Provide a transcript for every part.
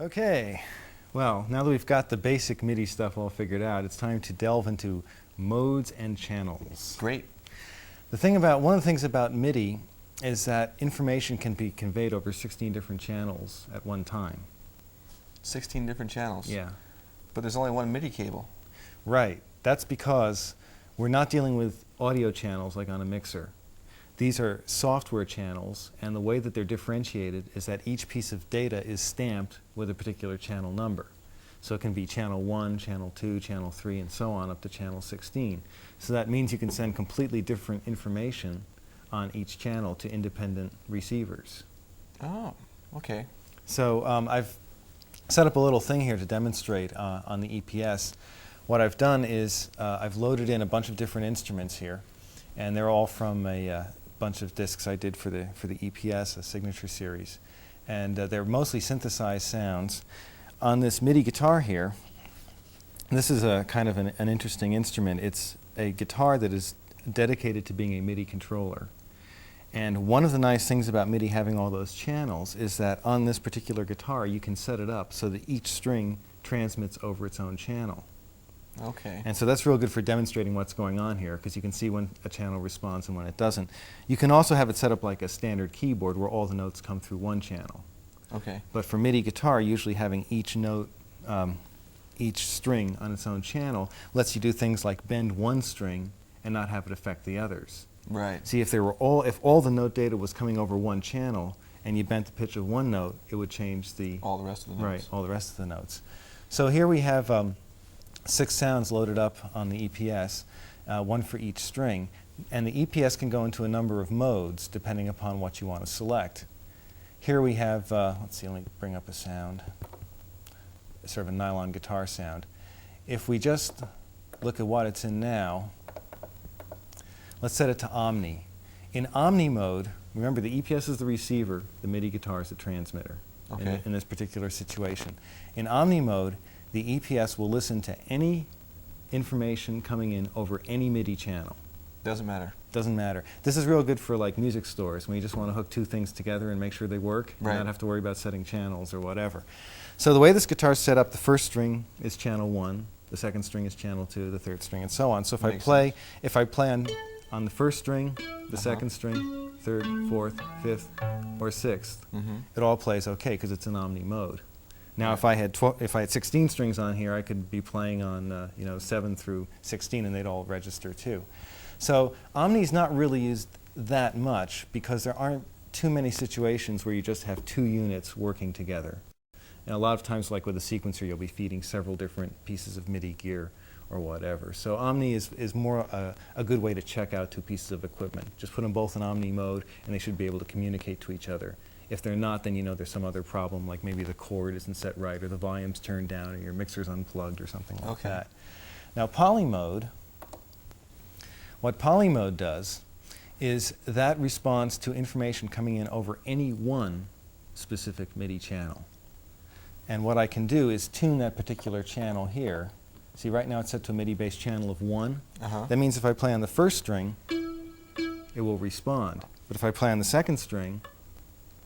Okay, well, now that we've got the basic MIDI stuff all figured out, it's time to delve into modes and channels. Great. One of the things about MIDI is that information can be conveyed over 16 different channels at one time. 16 different channels? Yeah. But there's only one MIDI cable. Right. That's because we're not dealing with audio channels like on a mixer. These are software channels, and the way that they're differentiated is that each piece of data is stamped with a particular channel number. So it can be channel 1, channel 2, channel 3, and so on up to channel 16. So that means you can send completely different information on each channel to independent receivers. Oh, okay. So I've set up a little thing here to demonstrate on the EPS. What I've done is I've loaded in a bunch of different instruments here, and they're all from a bunch of discs I did for the EPS, a signature series. And they're mostly synthesized sounds. On this MIDI guitar here, this is a kind of an interesting instrument. It's a guitar that is dedicated to being a MIDI controller. And one of the nice things about MIDI having all those channels is that on this particular guitar you can set it up so that each string transmits over its own channel. Okay. And so that's real good for demonstrating what's going on here, because you can see when a channel responds and when it doesn't. You can also have it set up like a standard keyboard where all the notes come through one channel. Okay. But for MIDI guitar, usually having each note, each string on its own channel lets you do things like bend one string and not have it affect the others. Right. See, if all the note data was coming over one channel and you bent the pitch of one note, it would change all the rest of the notes. Right, all the rest of the notes. So here we have 6 sounds loaded up on the EPS, one for each string. And the EPS can go into a number of modes depending upon what you want to select. Here we have, let's see, let me bring up a sound, sort of a nylon guitar sound. If we just look at what it's in now, let's set it to Omni. In Omni mode, remember the EPS is the receiver, the MIDI guitar is the transmitter in this particular situation. In Omni mode, the EPS will listen to any information coming in over any MIDI channel. Doesn't matter. Doesn't matter. This is real good for like music stores when you just want to hook two things together and make sure they work and not have to worry about setting channels or whatever. So the way this guitar is set up, the first string is channel 1, the second string is channel 2, the third string, and so on. So if I play on the first string, the second string, third, fourth, fifth, or sixth, it all plays okay because it's in Omni mode. Now, if I had 16 strings on here, I could be playing on 7 through 16, and they'd all register too. So Omni's not really used that much because there aren't too many situations where you just have 2 units working together. And a lot of times, like with a sequencer, you'll be feeding several different pieces of MIDI gear or whatever. So Omni is more a good way to check out 2 pieces of equipment. Just put them both in Omni mode, and they should be able to communicate to each other. If they're not, then you know there's some other problem, like maybe the chord isn't set right, or the volume's turned down, or your mixer's unplugged, or something like that. Now, poly mode, what poly mode does is that responds to information coming in over any one specific MIDI channel. And what I can do is tune that particular channel here. See, right now it's set to a MIDI-based channel of 1. That means if I play on the first string, it will respond. But if I play on the second string,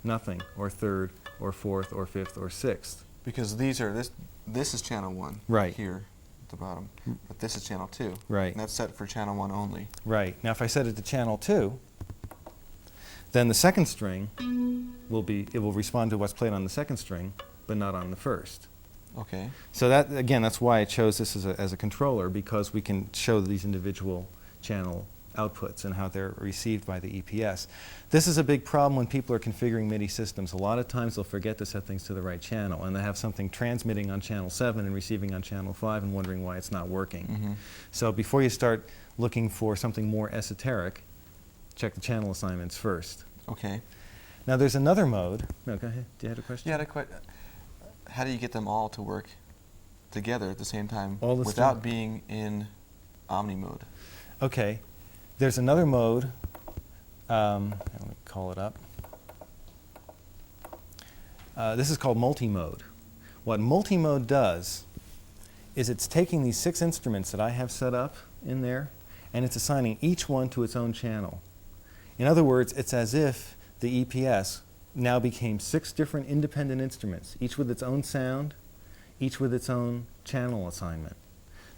nothing, or third, or fourth, or fifth, or sixth. Because this is channel 1 here at the bottom, but this is channel 2. Right. And that's set for channel 1 only. Right. Now if I set it to channel 2, then the second string will respond to what's played on the second string, but not on the first. Okay. So that, again, that's why I chose this as a controller, because we can show these individual channel outputs and how they're received by the EPS. This is a big problem when people are configuring MIDI systems. A lot of times they'll forget to set things to the right channel, and they have something transmitting on channel 7 and receiving on channel 5 and wondering why it's not working. So before you start looking for something more esoteric, check the channel assignments first. Okay. Now there's another mode. No, go ahead. Do you have a question? Yeah, how do you get them all to work together at the same time All without being in Omni mode? Okay. There's another mode. Let me call it up. This is called multi-mode. What multi-mode does is it's taking these 6 instruments that I have set up in there, and it's assigning each one to its own channel. In other words, it's as if the EPS now became 6 different independent instruments, each with its own sound, each with its own channel assignment.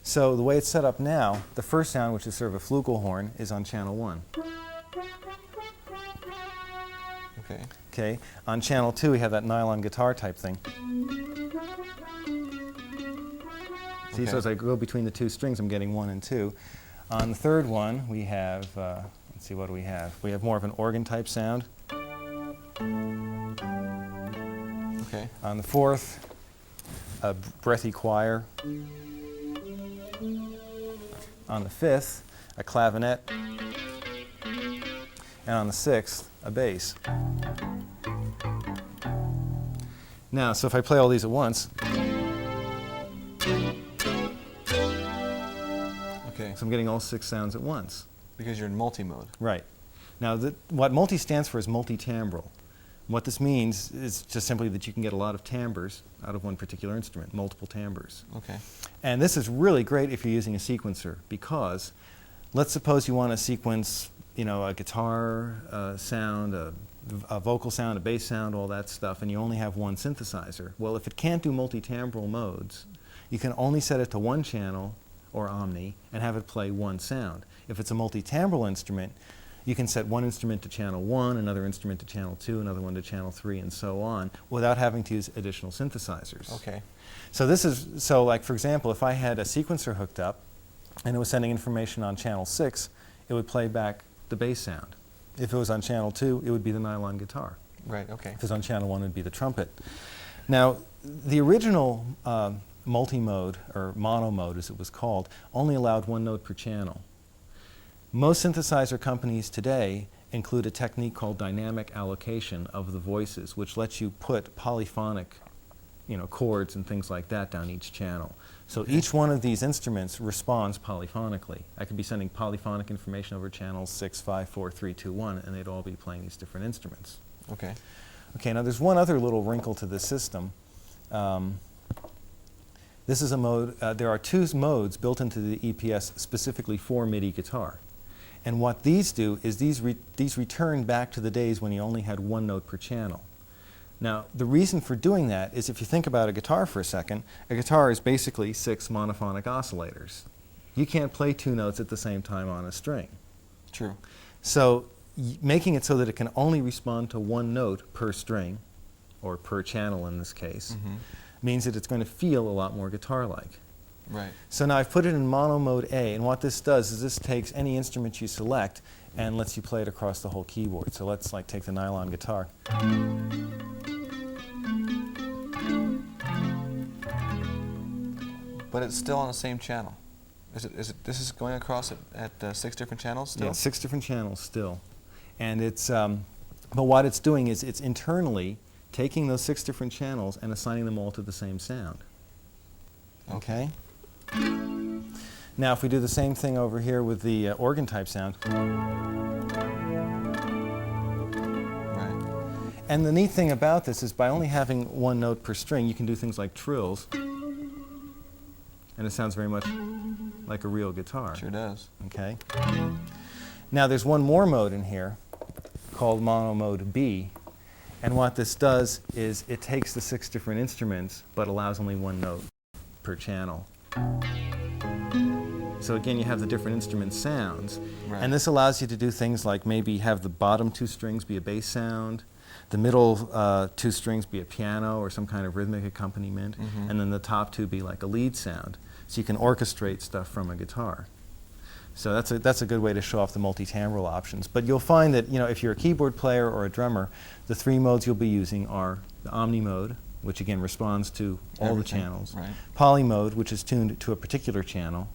So the way it's set up now, the first sound, which is sort of a flugelhorn, is on channel 1. Okay. Okay. On channel 2, we have that nylon guitar type thing. See, so as I go between the 2 strings, I'm getting 1 and 2. On the third one, we have, let's see, what do we have? We have more of an organ type sound. Okay. On the fourth, a breathy choir. On the fifth, a clavinet. And on the sixth, a bass. Now, so if I play all these at once, okay. So I'm getting all 6 sounds at once. Because you're in multi-mode. Right. Now, what multi stands for is multi-timbral. What this means is just simply that you can get a lot of timbres out of one particular instrument, multiple timbres. Okay. And this is really great if you're using a sequencer, because let's suppose you want to sequence, you know, a guitar sound, a vocal sound, a bass sound, all that stuff, and you only have one synthesizer. Well, if it can't do multi-timbral modes, you can only set it to one channel or Omni and have it play one sound. If it's a multi-timbral instrument, you can set one instrument to channel 1, another instrument to channel 2, another one to channel 3, and so on, without having to use additional synthesizers. Okay. So this is, so like for example, if I had a sequencer hooked up and it was sending information on channel 6, it would play back the bass sound. If it was on channel 2, it would be the nylon guitar. Right, okay. If it was on channel 1, it would be the trumpet. Now, the original multi-mode, or mono mode as it was called, only allowed 1 note per channel. Most synthesizer companies today include a technique called dynamic allocation of the voices, which lets you put polyphonic, you know, chords and things like that down each channel. So each one of these instruments responds polyphonically. I could be sending polyphonic information over channels 6, 5, 4, 3, 2, 1, and they'd all be playing these different instruments. Okay. Okay, now there's one other little wrinkle to this system. This is a mode, there are 2 modes built into the EPS specifically for MIDI guitar. And what these do is these return back to the days when you only had 1 note per channel. Now, the reason for doing that is if you think about a guitar for a second, a guitar is basically 6 monophonic oscillators. You can't play 2 notes at the same time on a string. True. So making it so that it can only respond to 1 note per string, or per channel in this case, means that it's going to feel a lot more guitar-like. Right. So now I've put it in mono mode A, and what this does is this takes any instrument you select and lets you play it across the whole keyboard. So let's like take the nylon guitar. But it's still on the same channel. This is going across at 6 different channels still? Yeah, 6 different channels still. And it's, but what it's doing is it's internally taking those 6 different channels and assigning them all to the same sound. Okay? Now if we do the same thing over here with the organ type sound. Right. And the neat thing about this is by only having 1 note per string, you can do things like trills. And it sounds very much like a real guitar. Sure does. Okay? Now there's one more mode in here called mono mode B. And what this does is it takes the 6 different instruments but allows only 1 note per channel. So again, you have the different instrument sounds. Right. And this allows you to do things like maybe have the bottom 2 strings be a bass sound, the middle 2 strings be a piano or some kind of rhythmic accompaniment, and then the top 2 be like a lead sound. So you can orchestrate stuff from a guitar. So that's a good way to show off the multi-timbral options. But you'll find that, you know, if you're a keyboard player or a drummer, the 3 modes you'll be using are the Omni Mode, which again responds to all the channels. Right. Poly Mode, which is tuned to a particular channel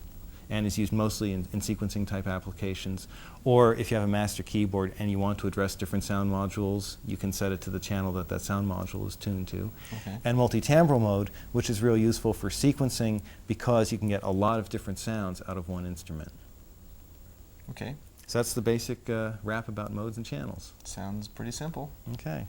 and is used mostly in sequencing type applications. Or if you have a master keyboard and you want to address different sound modules, you can set it to the channel that that sound module is tuned to. Okay. And Multi-Timbral Mode, which is real useful for sequencing because you can get a lot of different sounds out of one instrument. Okay. So that's the basic wrap about modes and channels. Sounds pretty simple. Okay.